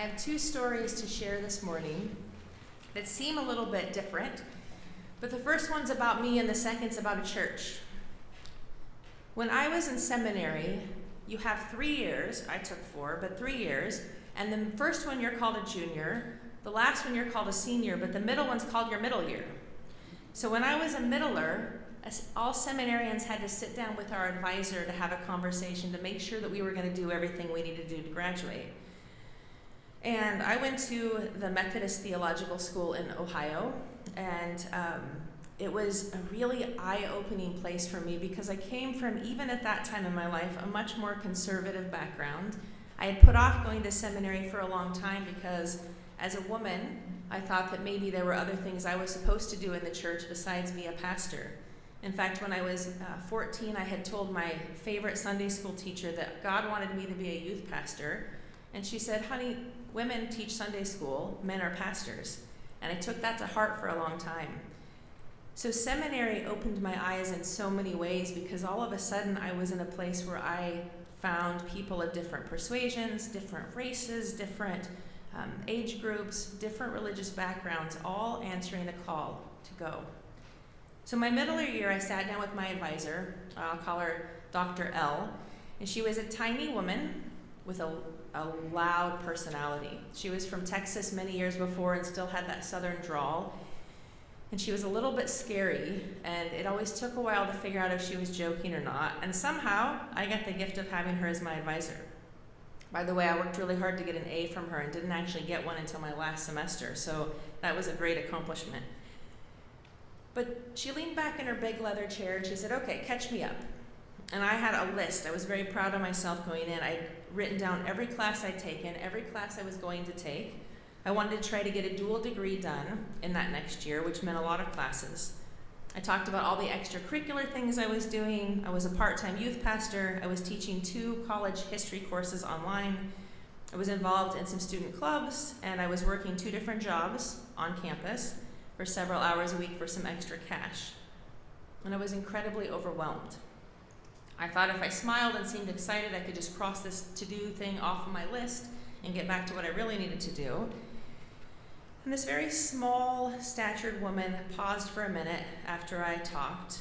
have two stories to share this morning that seem a little bit different, but the first one's about me and the second's about a church. When I was in seminary, you have 3 years, I took 4, but 3 years, and the first one you're called a junior, the last one you're called a senior, but the middle one's called your middle year. So when I was a middler, all seminarians had to sit down with our advisor to have a conversation to make sure that we were going to do everything we needed to do to graduate. And I went to the Methodist Theological School in Ohio, and it was a really eye-opening place for me because I came from, even at that time in my life, a much more conservative background. I had put off going to seminary for a long time because as a woman, I thought that maybe there were other things I was supposed to do in the church besides be a pastor. In fact, when I was 14, I had told my favorite Sunday school teacher that God wanted me to be a youth pastor. And she said, honey, women teach Sunday school, men are pastors. And I took that to heart for a long time. So seminary opened my eyes in so many ways because all of a sudden I was in a place where I found people of different persuasions, different races, different age groups, different religious backgrounds, all answering the call to go. So my middle year, I sat down with my advisor, I'll call her Dr. L, and she was a tiny woman with a loud personality. She was from Texas many years before and still had that southern drawl. And she was a little bit scary, and it always took a while to figure out if she was joking or not. And somehow, I got the gift of having her as my advisor. By the way, I worked really hard to get an A from her and didn't actually get one until my last semester, so that was a great accomplishment. But she leaned back in her big leather chair and she said, okay, catch me up. And I had a list. I was very proud of myself going in. I'd written down every class I'd taken, every class I was going to take. I wanted to try to get a dual degree done in that next year, which meant a lot of classes. I talked about all the extracurricular things I was doing. I was a part-time youth pastor. I was teaching 2 college history courses online. I was involved in some student clubs, and I was working 2 different jobs on campus for several hours a week for some extra cash. And I was incredibly overwhelmed. I thought if I smiled and seemed excited, I could just cross this to-do thing off of my list and get back to what I really needed to do. And this very small, statured woman paused for a minute after I talked,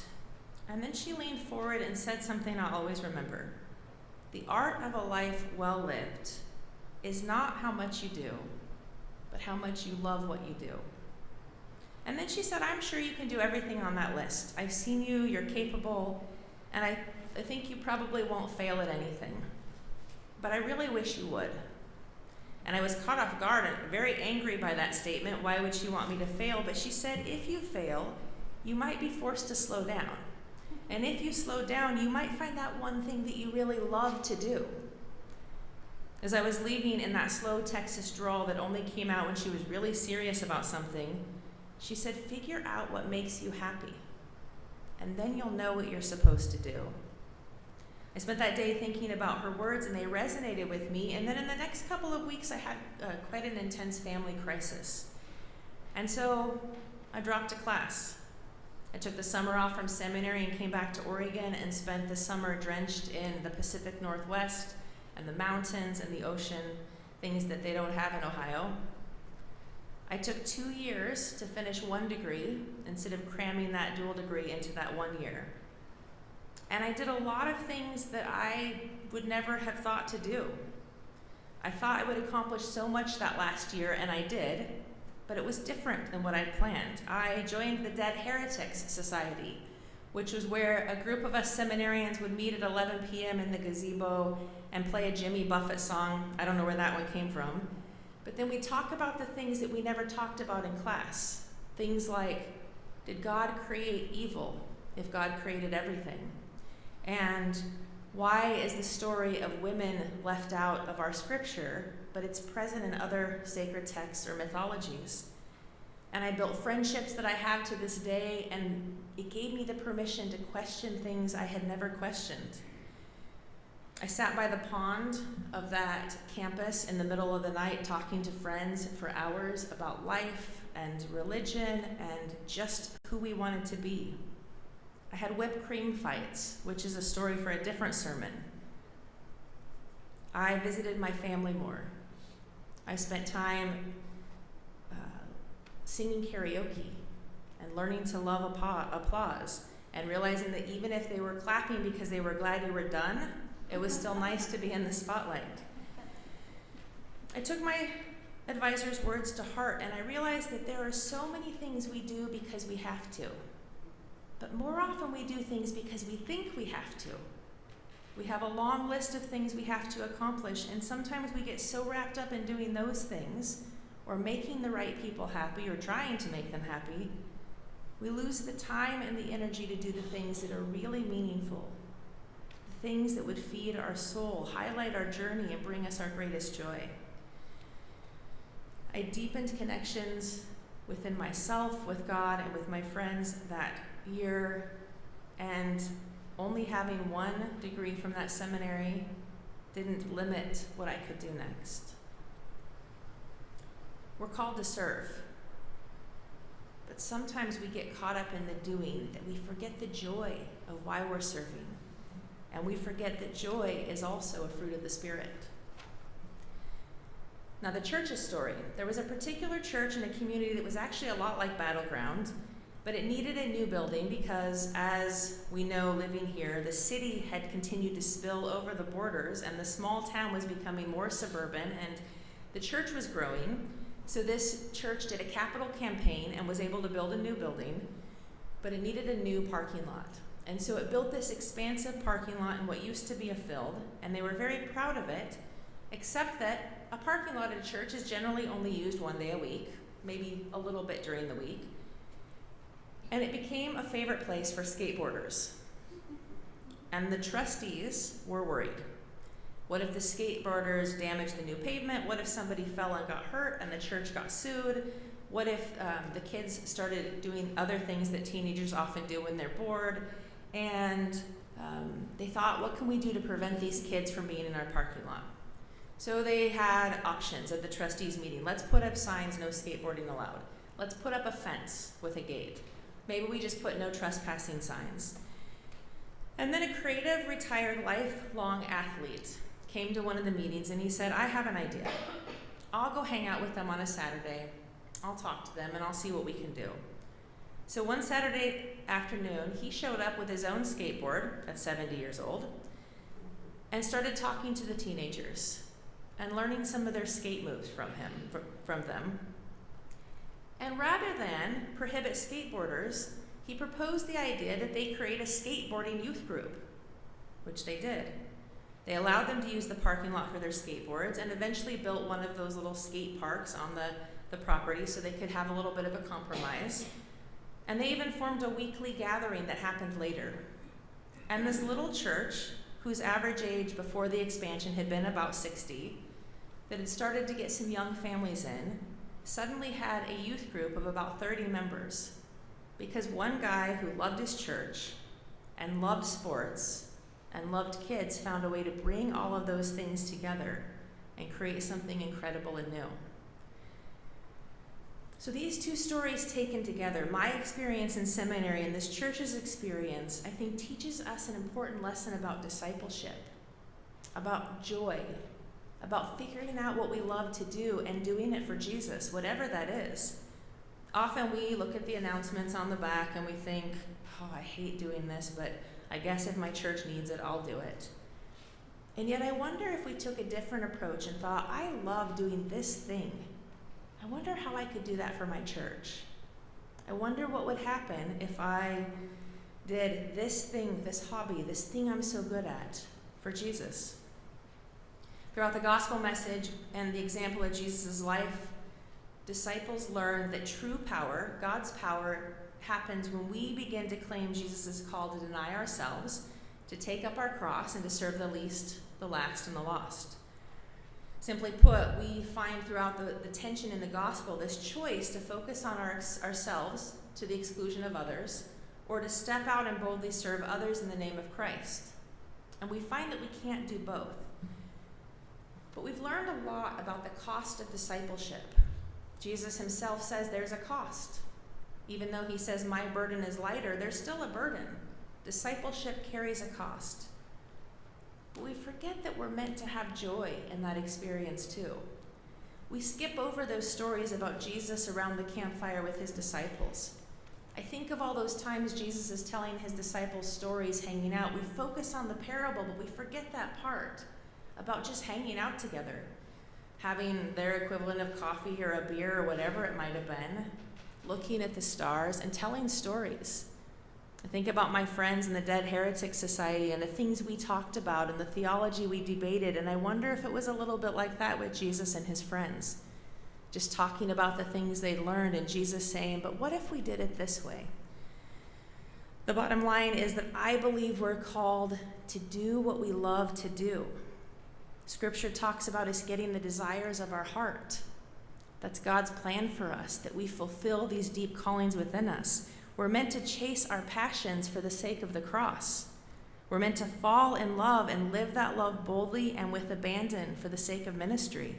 and then she leaned forward and said something I'll always remember. The art of a life well lived is not how much you do, but how much you love what you do. And then she said, I'm sure you can do everything on that list. I've seen you, you're capable, and I think you probably won't fail at anything. But I really wish you would. And I was caught off guard and very angry by that statement. Why would she want me to fail? But she said, if you fail, you might be forced to slow down. And if you slow down, you might find that one thing that you really love to do. As I was leaving in that slow Texas drawl that only came out when she was really serious about something, she said, figure out what makes you happy, and then you'll know what you're supposed to do. I spent that day thinking about her words, and they resonated with me. And then in the next couple of weeks, I had quite an intense family crisis. And so I dropped a class. I took the summer off from seminary and came back to Oregon and spent the summer drenched in the Pacific Northwest and the mountains and the ocean, things that they don't have in Ohio. I took 2 years to finish 1 degree instead of cramming that dual degree into that 1 year. And I did a lot of things that I would never have thought to do. I thought I would accomplish so much that last year, and I did, but it was different than what I'd planned. I joined the Dead Heretics Society, which was where a group of us seminarians would meet at 11 p.m. in the gazebo and play a Jimmy Buffett song. I don't know where that one came from. But then we talk about the things that we never talked about in class. Things like, did God create evil if God created everything? And why is the story of women left out of our scripture, but it's present in other sacred texts or mythologies? And I built friendships that I have to this day, and it gave me the permission to question things I had never questioned. I sat by the pond of that campus in the middle of the night talking to friends for hours about life and religion and just who we wanted to be. I had whipped cream fights, which is a story for a different sermon. I visited my family more. I spent time singing karaoke and learning to love applause and realizing that even if they were clapping because they were glad you were done, it was still nice to be in the spotlight. I took my advisor's words to heart, and I realized that there are so many things we do because we have to. But more often we do things because we think we have to. We have a long list of things we have to accomplish, and sometimes we get so wrapped up in doing those things, or making the right people happy, or trying to make them happy, we lose the time and the energy to do the things that are really meaningful, the things that would feed our soul, highlight our journey, and bring us our greatest joy. I deepened connections within myself, with God, and with my friends that year, and only having 1 degree from that seminary didn't limit what I could do next. We're called to serve, but sometimes we get caught up in the doing that we forget the joy of why we're serving, and we forget that joy is also a fruit of the Spirit. Now, the church's story. There was a particular church in a community that was actually a lot like Battleground, but it needed a new building because, as we know living here, the city had continued to spill over the borders, and the small town was becoming more suburban, and the church was growing. So this church did a capital campaign and was able to build a new building, but it needed a new parking lot. And so it built this expansive parking lot in what used to be a field, and they were very proud of it, except that a parking lot at a church is generally only used 1 day a week, maybe a little bit during the week. And it became a favorite place for skateboarders. And the trustees were worried. What if the skateboarders damaged the new pavement? What if somebody fell and got hurt and the church got sued? What if the kids started doing other things that teenagers often do when they're bored? And they thought, what can we do to prevent these kids from being in our parking lot? So they had options at the trustees meeting. Let's put up signs, no skateboarding allowed. Let's put up a fence with a gate. Maybe we just put no trespassing signs. And then a creative, retired, lifelong athlete came to one of the meetings and he said, I have an idea. I'll go hang out with them on a Saturday. I'll talk to them and I'll see what we can do. So one Saturday afternoon, he showed up with his own skateboard at 70 years old and started talking to the teenagers and learning some of their skate moves from them. And rather than prohibit skateboarders, he proposed the idea that they create a skateboarding youth group, which they did. They allowed them to use the parking lot for their skateboards and eventually built one of those little skate parks on the property so they could have a little bit of a compromise. And they even formed a weekly gathering that happened later. And this little church, whose average age before the expansion had been about 60, that had started to get some young families in, suddenly had a youth group of about 30 members because one guy who loved his church and loved sports and loved kids found a way to bring all of those things together and create something incredible and new. So these two stories taken together, my experience in seminary and this church's experience, I think teaches us an important lesson about discipleship, about joy, about figuring out what we love to do and doing it for Jesus, whatever that is. Often we look at the announcements on the back and we think, oh, I hate doing this, but I guess if my church needs it, I'll do it. And yet I wonder if we took a different approach and thought, I love doing this thing. I wonder how I could do that for my church. I wonder what would happen if I did this thing, this hobby, this thing I'm so good at for Jesus. Throughout the gospel message and the example of Jesus' life, disciples learned that true power, God's power, happens when we begin to claim Jesus' call to deny ourselves, to take up our cross, and to serve the least, the last, and the lost. Simply put, we find throughout the tension in the gospel this choice to focus on ourselves to the exclusion of others, or to step out and boldly serve others in the name of Christ. And we find that we can't do both. But we've learned a lot about the cost of discipleship. Jesus himself says there's a cost. Even though he says my burden is lighter, there's still a burden. Discipleship carries a cost. But we forget that we're meant to have joy in that experience too. we skip over those stories about Jesus around the campfire with his disciples. I think of all those times Jesus is telling his disciples stories hanging out. We focus on the parable, but we forget that part about just hanging out together, having their equivalent of coffee or a beer or whatever it might have been, looking at the stars and telling stories. I think about my friends in the Dead Heretic Society and the things we talked about and the theology we debated, and I wonder if it was a little bit like that with Jesus and his friends, just talking about the things they'd learned and Jesus saying, but what if we did it this way? The bottom line is that I believe we're called to do what we love to do. Scripture talks about us getting the desires of our heart. That's God's plan for us, that we fulfill these deep callings within us. We're meant to chase our passions for the sake of the cross. We're meant to fall in love and live that love boldly and with abandon for the sake of ministry.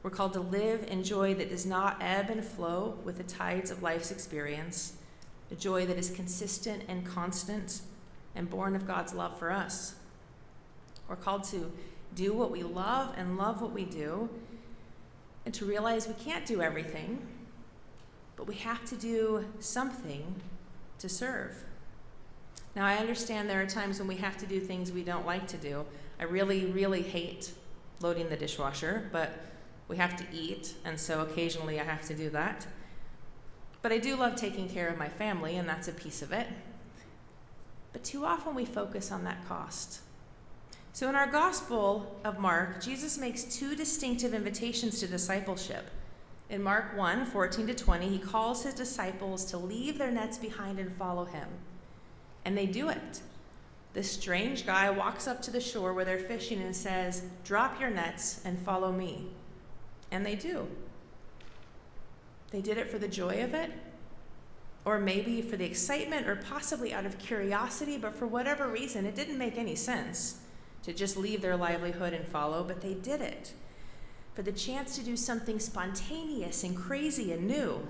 We're called to live in joy that does not ebb and flow with the tides of life's experience, a joy that is consistent and constant and born of God's love for us. We're called to do what we love and love what we do, and to realize we can't do everything, but we have to do something to serve. Now, I understand there are times when we have to do things we don't like to do. I really, really hate loading the dishwasher, but we have to eat, and so occasionally I have to do that. But I do love taking care of my family, and that's a piece of it. But too often we focus on that cost. So in our Gospel of Mark, Jesus makes two distinctive invitations to discipleship. In Mark 1, 14-20, he calls his disciples to leave their nets behind and follow him. And they do it. This strange guy walks up to the shore where they're fishing and says, "Drop your nets and follow me." And they do. They did it for the joy of it, or maybe for the excitement, or possibly out of curiosity, but for whatever reason, it didn't make any sense to just leave their livelihood and follow, but they did it for the chance to do something spontaneous and crazy and new.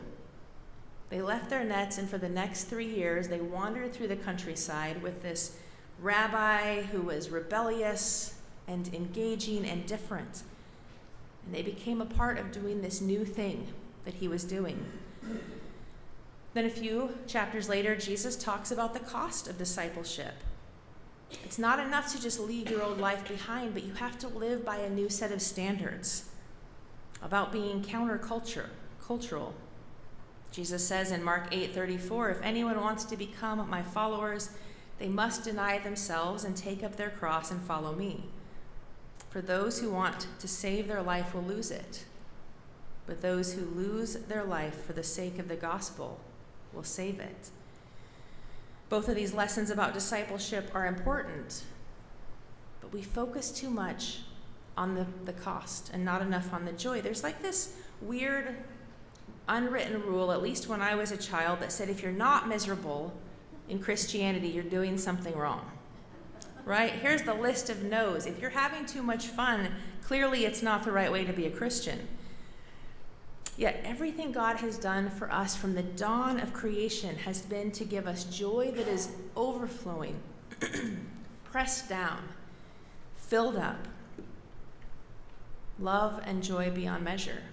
They left their nets, and for the next 3 years, they wandered through the countryside with this rabbi who was rebellious and engaging and different. And they became a part of doing this new thing that he was doing. Then a few chapters later, Jesus talks about the cost of discipleship. It's not enough to just leave your old life behind, but you have to live by a new set of standards about being countercultural. Jesus says in Mark 8:34, "If anyone wants to become my followers, they must deny themselves and take up their cross and follow me. For those who want to save their life will lose it, but those who lose their life for the sake of the gospel will save it." Both of these lessons about discipleship are important, but we focus too much on the cost and not enough on the joy. There's like this weird unwritten rule, at least when I was a child, that said if you're not miserable in Christianity, you're doing something wrong. Right? Here's the list of no's. If you're having too much fun, clearly it's not the right way to be a Christian. Yet everything God has done for us from the dawn of creation has been to give us joy that is overflowing, pressed down, filled up, love and joy beyond measure.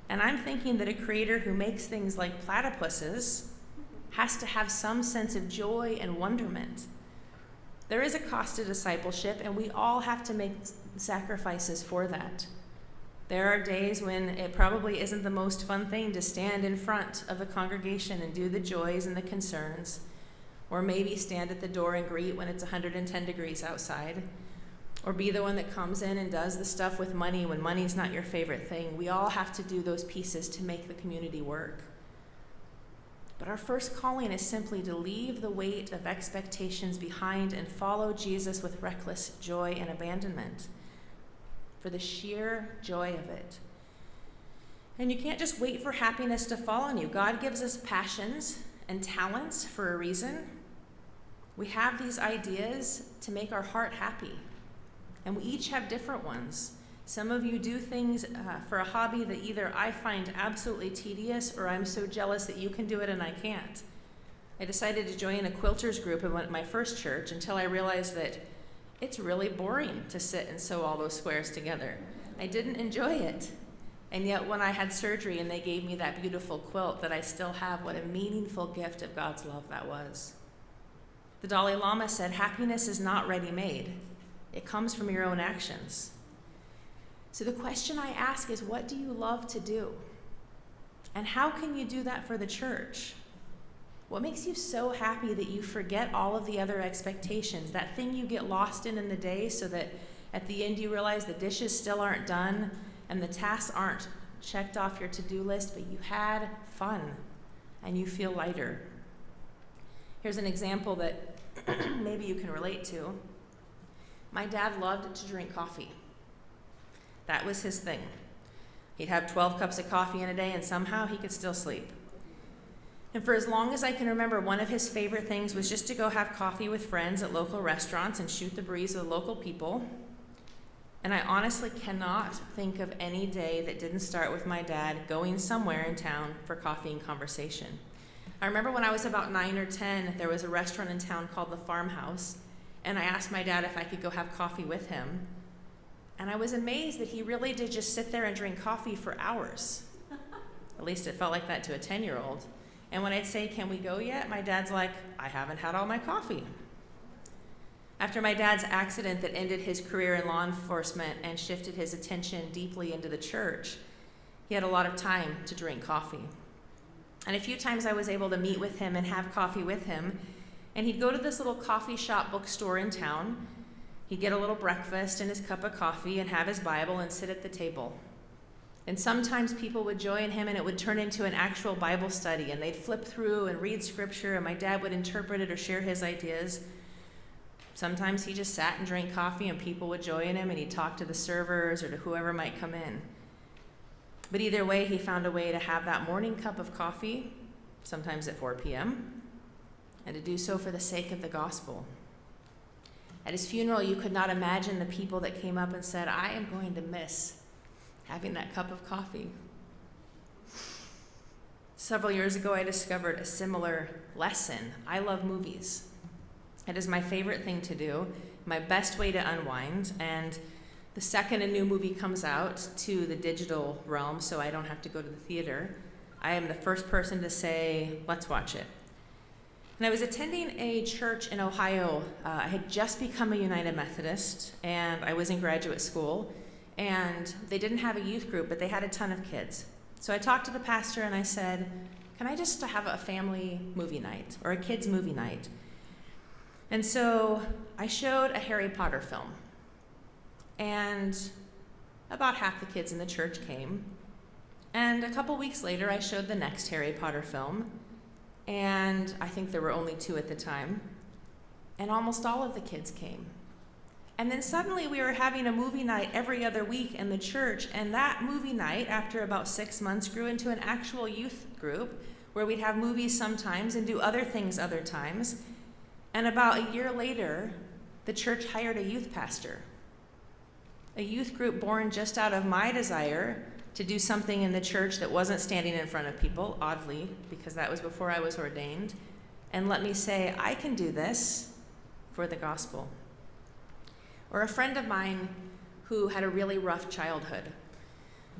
And I'm thinking that a creator who makes things like platypuses has to have some sense of joy and wonderment. There is a cost to discipleship, and we all have to make sacrifices for that. There are days when it probably isn't the most fun thing to stand in front of the congregation and do the joys and the concerns, or maybe stand at the door and greet when it's 110 degrees outside, or be the one that comes in and does the stuff with money when money's not your favorite thing. We all have to do those pieces to make the community work. But our first calling is simply to leave the weight of expectations behind and follow Jesus with reckless joy and abandonment, for the sheer joy of it. And you can't just wait for happiness to fall on you. God gives us passions and talents for a reason. We have these ideas to make our heart happy, and we each have different ones. Some of you do things for a hobby that either I find absolutely tedious or I'm so jealous that you can do it and I can't. I decided to join a quilters group at my first church until I realized that it's really boring to sit and sew all those squares together. I didn't enjoy it. And yet when I had surgery and they gave me that beautiful quilt that I still have, what a meaningful gift of God's love that was. The Dalai Lama said, happiness is not ready-made. It comes from your own actions. So the question I ask is, what do you love to do? And how can you do that for the church? What makes you so happy that you forget all of the other expectations, that thing you get lost in the day so that at the end you realize the dishes still aren't done and the tasks aren't checked off your to-do list, but you had fun and you feel lighter. Here's an example that maybe you can relate to. My dad loved to drink coffee. That was his thing. He'd have 12 cups of coffee in a day and somehow he could still sleep. And for as long as I can remember, one of his favorite things was just to go have coffee with friends at local restaurants and shoot the breeze with local people. And I honestly cannot think of any day that didn't start with my dad going somewhere in town for coffee and conversation. I remember when I was about 9 or 10, there was a restaurant in town called the Farmhouse, and I asked my dad if I could go have coffee with him. And I was amazed that he really did just sit there and drink coffee for hours. At least it felt like that to a 10-year-old. And when I'd say, can we go yet? My dad's like, I haven't had all my coffee. After my dad's accident that ended his career in law enforcement and shifted his attention deeply into the church, he had a lot of time to drink coffee. And a few times I was able to meet with him and have coffee with him, and he'd go to this little coffee shop bookstore in town. He'd get a little breakfast and his cup of coffee and have his Bible and sit at the table. And sometimes people would join him and it would turn into an actual Bible study, and they'd flip through and read scripture and my dad would interpret it or share his ideas. Sometimes he just sat and drank coffee and people would join him and he'd talk to the servers or to whoever might come in. But either way, he found a way to have that morning cup of coffee, sometimes at 4 p.m., and to do so for the sake of the gospel. At his funeral, you could not imagine the people that came up and said, I am going to miss having that cup of coffee. Several years ago, I discovered a similar lesson. I love movies. It is my favorite thing to do, my best way to unwind, and the second a new movie comes out to the digital realm, so I don't have to go to the theater, I am the first person to say, let's watch it. And I was attending a church in Ohio. I had just become a United Methodist, and I was in graduate school, and they didn't have a youth group, but they had a ton of kids. So I talked to the pastor, and I said, can I just have a family movie night, or a kids movie night? And so I showed a Harry Potter film, and about half the kids in the church came. And a couple weeks later, I showed the next Harry Potter film, and I think there were only 2 at the time, and almost all of the kids came. And then suddenly we were having a movie night every other week in the church, and that movie night, after about 6 months, grew into an actual youth group where we'd have movies sometimes and do other things other times. And about a year later, the church hired a youth pastor, a youth group born just out of my desire to do something in the church that wasn't standing in front of people, oddly, because that was before I was ordained. And let me say, I can do this for the gospel. Or a friend of mine who had a really rough childhood,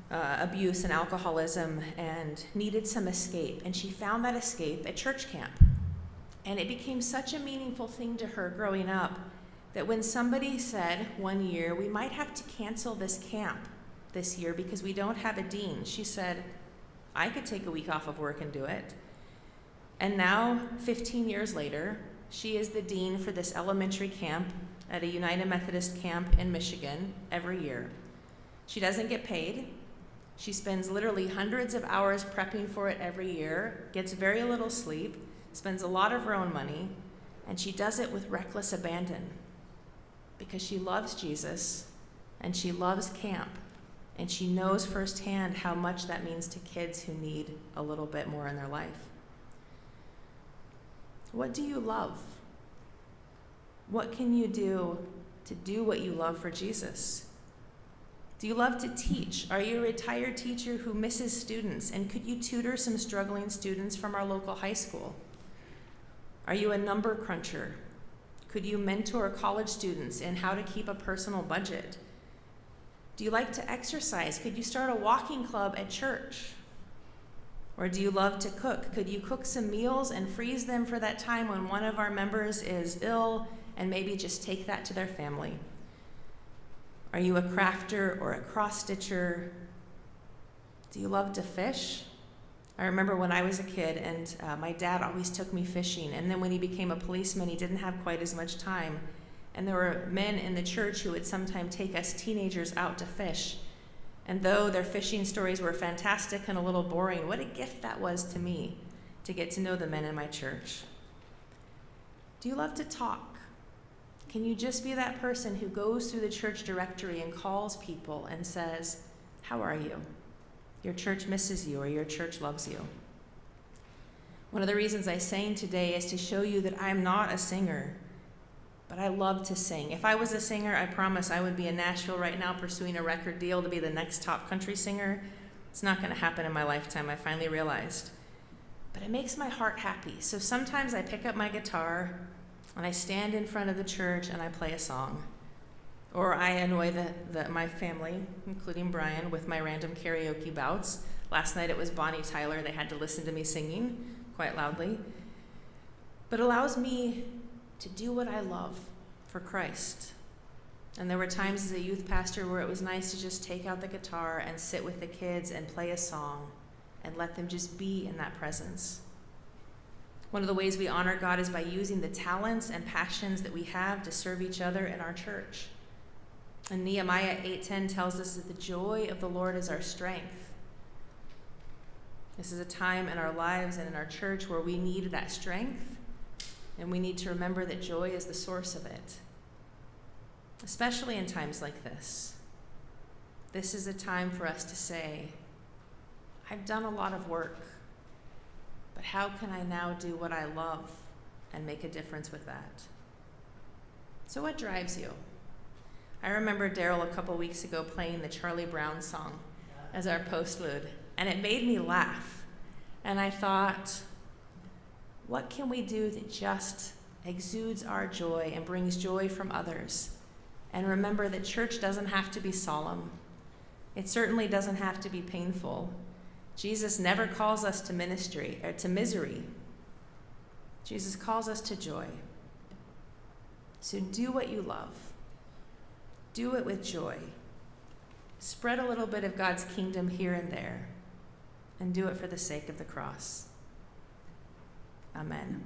abuse and alcoholism, and needed some escape. And she found that escape at church camp. And it became such a meaningful thing to her growing up that when somebody said one year, we might have to cancel this camp this year because we don't have a dean, she said, I could take a week off of work and do it. And now, 15 years later, she is the dean for this elementary camp at a United Methodist camp in Michigan every year. She doesn't get paid. She spends literally hundreds of hours prepping for it every year, gets very little sleep, spends a lot of her own money, and she does it with reckless abandon because she loves Jesus and she loves camp, and she knows firsthand how much that means to kids who need a little bit more in their life. What do you love? What can you do to do what you love for Jesus? Do you love to teach? Are you a retired teacher who misses students, and could you tutor some struggling students from our local high school? Are you a number cruncher? Could you mentor college students in how to keep a personal budget? Do you like to exercise? Could you start a walking club at church? Or do you love to cook? Could you cook some meals and freeze them for that time when one of our members is ill and maybe just take that to their family? Are you a crafter or a cross-stitcher? Do you love to fish? I remember when I was a kid and my dad always took me fishing, and then when he became a policeman, he didn't have quite as much time. And there were men in the church who would sometimes take us teenagers out to fish. And though their fishing stories were fantastic and a little boring, what a gift that was to me to get to know the men in my church. Do you love to talk? Can you just be that person who goes through the church directory and calls people and says, "How are you? Your church misses you," or "Your church loves you"? One of the reasons I sang today is to show you that I'm not a singer, but I love to sing. If I was a singer, I promise I would be in Nashville right now pursuing a record deal to be the next top country singer. It's not going to happen in my lifetime, I finally realized. But it makes my heart happy. So sometimes I pick up my guitar and I stand in front of the church and I play a song. Or I annoy my family, including Brian, with my random karaoke bouts. Last night it was Bonnie Tyler. They had to listen to me singing quite loudly. But it allows me to do what I love for Christ. And there were times as a youth pastor where it was nice to just take out the guitar and sit with the kids and play a song and let them just be in that presence. One of the ways we honor God is by using the talents and passions that we have to serve each other in our church. And Nehemiah 8:10 tells us that the joy of the Lord is our strength. This is a time in our lives and in our church where we need that strength, and we need to remember that joy is the source of it, especially in times like this. This is a time for us to say, I've done a lot of work, but how can I now do what I love and make a difference with that? So what drives you? I remember Daryl a couple weeks ago playing the Charlie Brown song as our postlude, and it made me laugh. And I thought, what can we do that just exudes our joy and brings joy from others? And remember that church doesn't have to be solemn. It certainly doesn't have to be painful. Jesus never calls us to ministry or to misery. Jesus calls us to joy. So do what you love. Do it with joy. Spread a little bit of God's kingdom here and there, and do it for the sake of the cross. Amen.